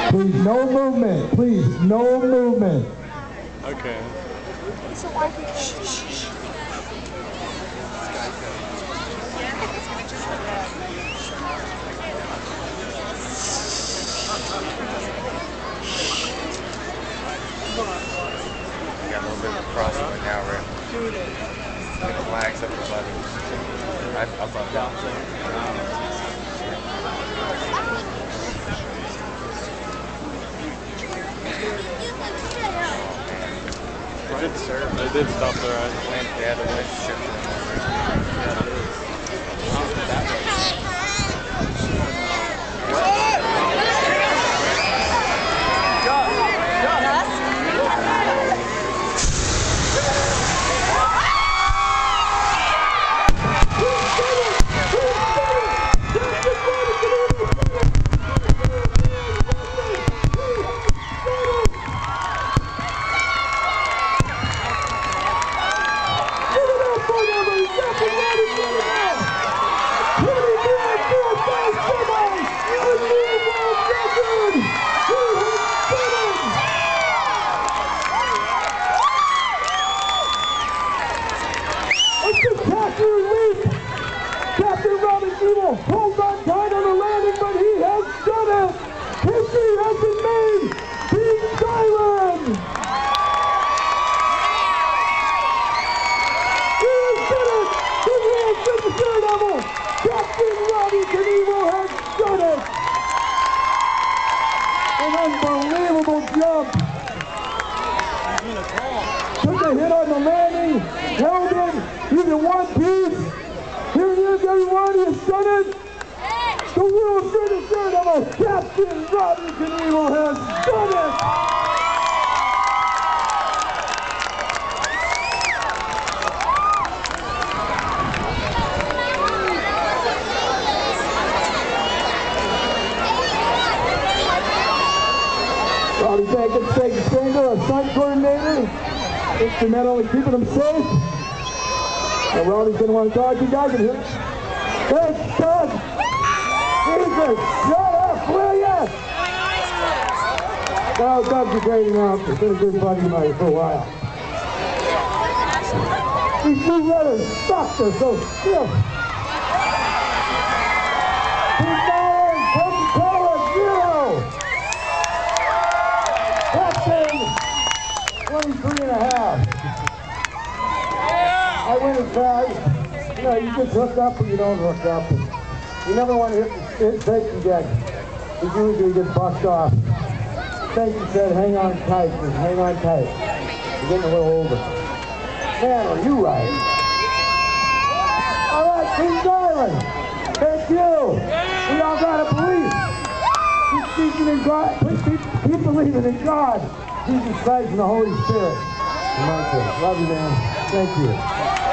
Please, no movement. Please, no movement. Okay. Got a little bit of a crossing now, right? Get the flags up above it. Above it. Good serve. They did stop their eyes. Yeah, the wind shifted. Captain Robbie Knievel holds on tight on the landing, but he has done it! History has been made! Team Thailand! He has done it! The world signature level! Captain Robbie Knievel has done it! An unbelievable jump! Took a hit on the landing, held it, he's in one piece. Here he is, everyone, he has done it! The world signature level, Captain Robbie Knievel has done it! Robbie Jenkins taking Stringer, a stunt coordinator, instrumental in keeping him safe. And Robbie's going to want to talk to you guys in here. Hey, Doug! Jesus, shut up, will ya? Now, Doug's a great announcer. Been a good buddy of mine for a while. These two letters suck, they're so stiff. Team Thailand, Coca-Cola, 0. Captain, 23.5. I win as fast. You know, you just hook up or you don't hook up. You never want to hit safety deck. He's usually going to get bucked off. Safety said, hang on tight. Just hang on tight. You're getting a little older. Man, are you right? All right, Team Thailand. Thank you. We all got to believe. Keep speaking in God. Keep believing in God, Jesus Christ, and the Holy Spirit. Love you, man. Thank you.